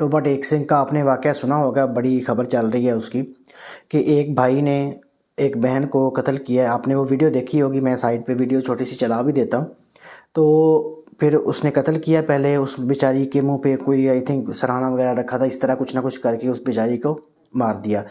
Toba take Singh का आपने वाक़या सुना होगा, बड़ी खबर चल रही है उसकी कि एक भाई ने एक बहन को कत्ल किया है। आपने वो वीडियो देखी होगी, मैं साइड पे वीडियो छोटी सी चला भी देता हूँ। तो फिर उसने कत्ल किया, पहले उस बेचारी के मुंह पे कोई आई थिंक सराहना वगैरह रखा था, इस तरह कुछ ना कुछ करके उस बेचारी को मार दिया।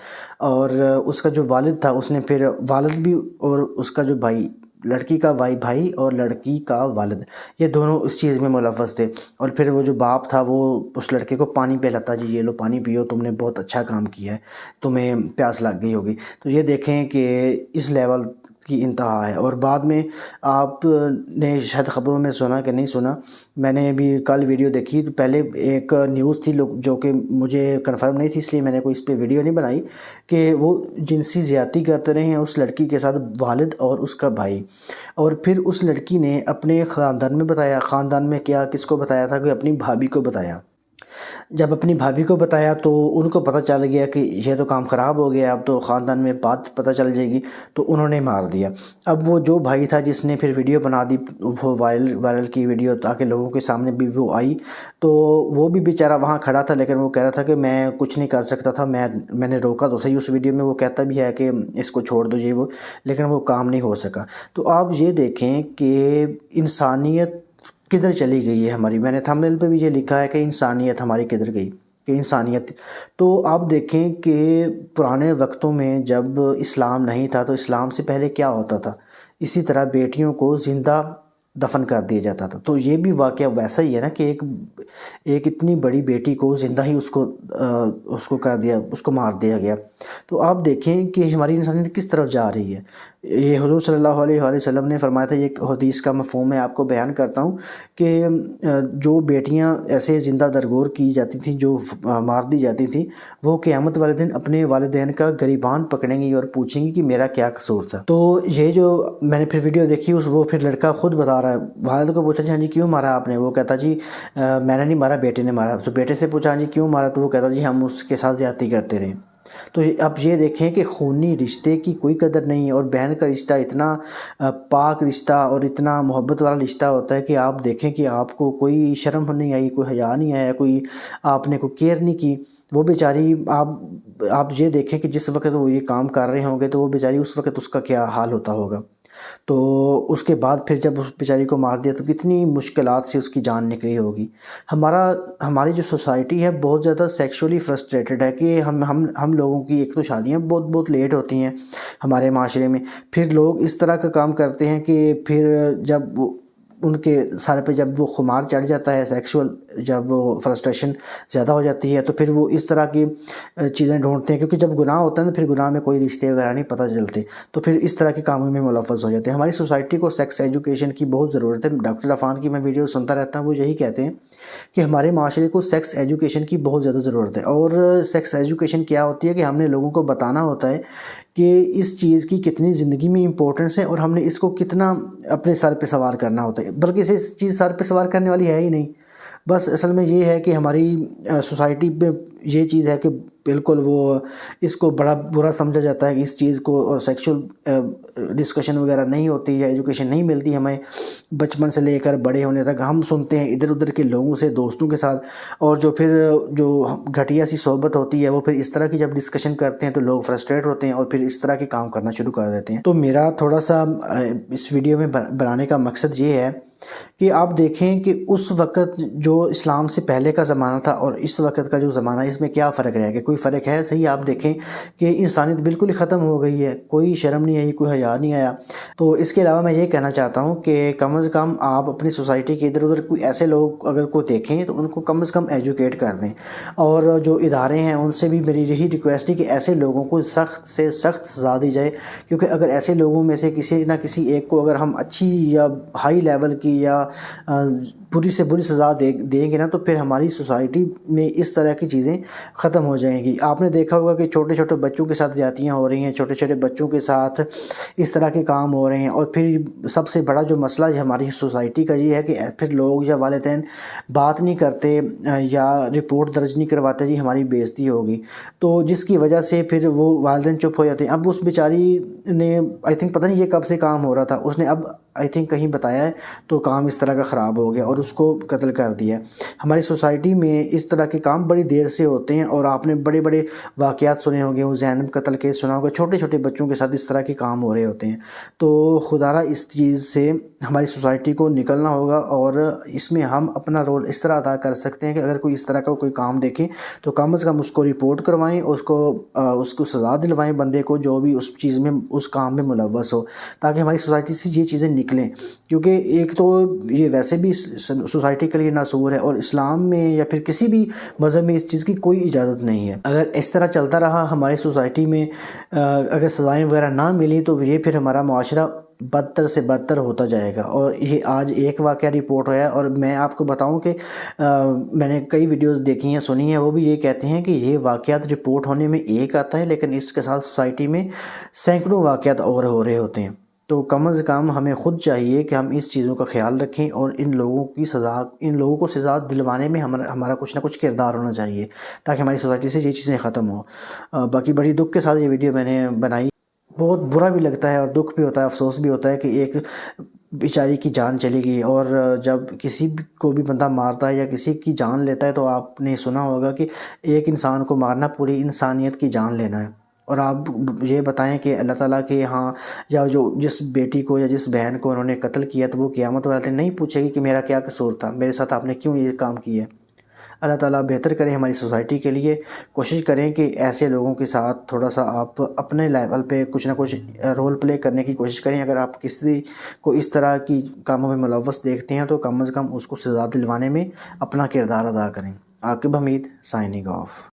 और उसका जो वालिद था उसने फिर वालिद भी और उसका जो भाई, लड़की का भाई और लड़की का वालिद, ये दोनों इस चीज़ में मुलव्वस थे। और फिर वो जो बाप था वो उस लड़के को पानी पिलाता, जी ये लो पानी पियो, तुमने बहुत अच्छा काम किया है, तुम्हें प्यास लग गई होगी। तो ये देखें कि इस लेवल की इंतहा है। और बाद में आपने शायद ख़बरों में सुना कि नहीं सुना, मैंने भी कल वीडियो देखी, तो पहले एक न्यूज़ थी लोग जो कि मुझे कंफर्म नहीं थी, इसलिए मैंने कोई इस पर वीडियो नहीं बनाई, कि वो जिनसी ज़्यादती करते रहे हैं उस लड़की के साथ वालिद और उसका भाई। और फिर उस लड़की ने अपने ख़ानदान में बताया, ख़ानदान में क्या किसको बताया था कि अपनी भाभी को बताया। जब अपनी भाभी को बताया तो उनको पता चल गया कि ये तो काम ख़राब हो गया, अब तो ख़ानदान में बात पता चल जाएगी, तो उन्होंने मार दिया। अब वो जो भाई था जिसने फिर वीडियो बना दी, वो वायरल की वीडियो ताकि लोगों के सामने भी वो आई, तो वो भी बेचारा वहाँ खड़ा था, लेकिन वो कह रहा था कि मैं कुछ नहीं कर सकता था, मैंने रोका तो सही। उस वीडियो में वो कहता भी है कि इसको छोड़ दो ये वो, लेकिन वो काम नहीं हो सका। तो आप ये देखें कि इंसानियत किधर चली गई है हमारी। मैंने थंबनेल पे भी ये लिखा है कि इंसानियत हमारी किधर गई, कि इंसानियत। तो आप देखें कि पुराने वक्तों में जब इस्लाम नहीं था तो इस्लाम से पहले क्या होता था, इसी तरह बेटियों को ज़िंदा दफन कर दिया जाता था। तो ये भी वाक़या वैसा ही है ना कि एक इतनी बड़ी बेटी को ज़िंदा ही उसको कर दिया, उसको मार दिया गया। तो आप देखें कि हमारी इंसानियत किस तरफ जा रही है। ये हुज़ूर सल्लल्लाहु अलैहि वसल्लम ने फरमाया था, ये हदीस का मफ़हूम मैं आपको बयान करता हूँ कि जो बेटियां ऐसे ज़िंदा दरगोर की जाती थीं, जो मार दी जाती थीं, वो क़यामत वाले दिन अपने वालिदैन का गिरबान पकड़ेंगी और पूछेंगी कि मेरा क्या कसूर था। तो ये जो मैंने फिर वीडियो देखी, वो फिर लड़का खुद बता रहा है, वालिद को पूछा जी हाँ जी क्यों मारा आपने, वो कहता जी मैंने नहीं मारा, बेटे ने मारा। तो बेटे से पूछा हाँ जी क्यों मारा, तो वो कहता जी हम उसके साथ ज़्यादती करते रहे। तो अब ये देखें कि खूनी रिश्ते की कोई कदर नहीं है। और बहन का रिश्ता इतना पाक रिश्ता और इतना मोहब्बत वाला रिश्ता होता है कि आप देखें कि आपको कोई शर्म नहीं आई, कोई हया नहीं आया, कोई आपने कोई केयर नहीं की। वो बेचारी, आप ये देखें कि जिस वक्त वो ये काम कर रहे होंगे तो वो बेचारी उस वक्त उसका क्या हाल होता होगा। तो उसके बाद फिर जब उस बेचारी को मार दिया तो कितनी मुश्किलात से उसकी जान निकली होगी। हमारी जो सोसाइटी है बहुत ज़्यादा सेक्सुअली फ्रस्ट्रेटेड है कि हम लोगों की एक तो शादियाँ बहुत बहुत लेट होती हैं हमारे माशरे में। फिर लोग इस तरह का काम करते हैं कि फिर जब उनके सर पे जब वो खुमार चढ़ जाता है सेक्सुअल, जब वो फ्रस्ट्रेशन ज़्यादा हो जाती है तो फिर वो इस तरह की चीज़ें ढूंढते हैं, क्योंकि जब गुनाह होता है ना फिर गुनाह में कोई रिश्ते वगैरह नहीं पता चलते, तो फिर इस तरह के कामों में मुलव्वस हो जाते हैं। हमारी सोसाइटी को सेक्स एजुकेशन की बहुत ज़रूरत है। डॉक्टर अफ़ान की मैं वीडियो सुनता रहता हूँ, वो यही कहते हैं कि हमारे माशरे को सेक्स एजुकेशन की बहुत ज़्यादा ज़रूरत है। और सेक्स एजुकेशन क्या होती है कि हमने लोगों को बताना होता है कि इस चीज़ की कितनी ज़िंदगी में इम्पोर्टेंस है और हमने इसको कितना अपने सर पे सवार करना होता है। बल्कि इस चीज़ सर पे सवार करने वाली है ही नहीं। बस असल में ये है कि हमारी सोसाइटी में ये चीज़ है कि बिल्कुल वो इसको बड़ा बुरा समझा जाता है कि इस चीज़ को, और सेक्सुअल डिस्कशन वगैरह नहीं होती है, एजुकेशन नहीं मिलती हमें बचपन से लेकर बड़े होने तक। हम सुनते हैं इधर उधर के लोगों से, दोस्तों के साथ, और जो घटिया सी सोहबत होती है वो फिर इस तरह की जब डिस्कशन करते हैं तो लोग फ्रस्ट्रेट होते हैं और फिर इस तरह के काम करना शुरू कर देते हैं। तो मेरा थोड़ा सा इस वीडियो में बनाने का मकसद ये है कि आप देखें कि उस वक़्त जो इस्लाम से पहले का ज़माना था और इस वक़्त का जो ज़माना है इसमें क्या फ़र्क रह गया, कोई फ़र्क है? सही आप देखें कि इंसानियत बिल्कुल ही ख़त्म हो गई है, कोई शर्म नहीं आई, कोई हया नहीं आया। तो इसके अलावा मैं ये कहना चाहता हूँ कि कम से कम आप अपनी सोसाइटी के इधर उधर कोई ऐसे लोग अगर कोई देखें तो उनको कम से कम एजुकेट कर दें। और जो इदारे हैं उनसे भी मेरी यही रिक्वेस्ट है कि ऐसे लोगों को सख्त से सख्त सज़ा दी जाए, क्योंकि अगर ऐसे लोगों में से किसी ना किसी एक को अगर हम अच्छी या हाई लेवल की या बुरी से बुरी सज़ा देंगे ना, तो फिर हमारी सोसाइटी में इस तरह की चीज़ें ख़त्म हो जाएंगी। आपने देखा होगा कि छोटे छोटे बच्चों के साथ ज़्यादतियाँ हो रही हैं, छोटे छोटे बच्चों के साथ इस तरह के काम हो रहे हैं। और फिर सबसे बड़ा जो मसला हमारी सोसाइटी का ये है कि फिर लोग या वालिदैन बात नहीं करते या रिपोर्ट दर्ज नहीं करवाते, जी हमारी बेइज्जती होगी, तो जिसकी वजह से फिर वो वालिदैन चुप हो जाते हैं। अब उस बेचारी ने आई थिंक पता नहीं ये कब से काम हो रहा था, उसने अब آئی تھنک کہیں بتایا ہے تو کام اس طرح کا خراب ہو گیا اور اس کو قتل کر دیا ہے۔ ہماری سوسائٹی میں اس طرح کے کام بڑی دیر سے ہوتے ہیں، اور آپ نے بڑے بڑے واقعات سنے ہوں گے، وہ زینب قتل کے سنا ہوگا، چھوٹے چھوٹے بچوں کے ساتھ اس طرح کے کام ہو رہے ہوتے ہیں۔ تو خدا را اس چیز سے ہماری سوسائٹی کو نکلنا ہوگا، اور اس میں ہم اپنا رول اس طرح ادا کر سکتے ہیں کہ اگر کوئی اس طرح کا کوئی کام دیکھیں تو کم از کم اس کو رپورٹ کروائیں، اس کو سزا دلوائیں بندے کو جو بھی اس چیز میں اس کام میں ملوث ہو، تاکہ ہماری سوسائٹی سے یہ چیزیں نکلیں۔ کیونکہ ایک تو یہ ویسے بھی سوسائٹی کے لیے ناسور ہے، اور اسلام میں یا پھر کسی بھی مذہب میں اس چیز کی کوئی اجازت نہیں ہے۔ اگر اس طرح چلتا رہا ہماری سوسائٹی میں، اگر سزائیں وغیرہ نہ ملی تو یہ پھر ہمارا معاشرہ بدتر سے بدتر ہوتا جائے گا۔ اور یہ آج ایک واقعہ رپورٹ ہوا ہے، اور میں آپ کو بتاؤں کہ میں نے کئی ویڈیوز دیکھی ہیں، سنی ہیں، وہ بھی یہ کہتے ہیں کہ یہ واقعات رپورٹ ہونے میں ایک آتا ہے، لیکن اس کے ساتھ سوسائٹی میں سینکڑوں واقعات اور ہو رہے ہوتے ہیں۔ تو کم از کم ہمیں خود چاہیے کہ ہم اس چیزوں کا خیال رکھیں، اور ان لوگوں کو سزا دلوانے میں ہمارا کچھ نہ کچھ کردار ہونا چاہیے، تاکہ ہماری سوسائٹی سے یہ چیزیں ختم ہوں۔ باقی بڑی دکھ کے ساتھ یہ ویڈیو میں نے بنائی، بہت برا بھی لگتا ہے اور دکھ بھی ہوتا ہے، افسوس بھی ہوتا ہے کہ ایک بیچاری کی جان چلی گئی۔ اور جب کسی کو بھی بندہ مارتا ہے یا کسی کی جان لیتا ہے تو آپ نے سنا ہوگا کہ ایک انسان کو مارنا پوری انسانیت کی جان لینا ہے۔ اور آپ یہ بتائیں کہ اللہ تعالیٰ کے ہاں، یا جس بیٹی کو یا جس بہن کو انہوں نے قتل کیا تو وہ قیامت والے دن نہیں پوچھے گی کہ میرا کیا قصور تھا، میرے ساتھ آپ نے کیوں یہ کام کیا ہے۔ اللہ تعالیٰ بہتر کرے ہماری سوسائٹی کے لیے۔ کوشش کریں کہ ایسے لوگوں کے ساتھ تھوڑا سا آپ اپنے لیول پہ کچھ نہ کچھ رول پلے کرنے کی کوشش کریں۔ اگر آپ کسی کو اس طرح کی کاموں میں ملوث دیکھتے ہیں تو کم از کم اس کو سزا دلوانے میں اپنا کردار ادا کریں۔ عاقب حمید، سائننگ آف۔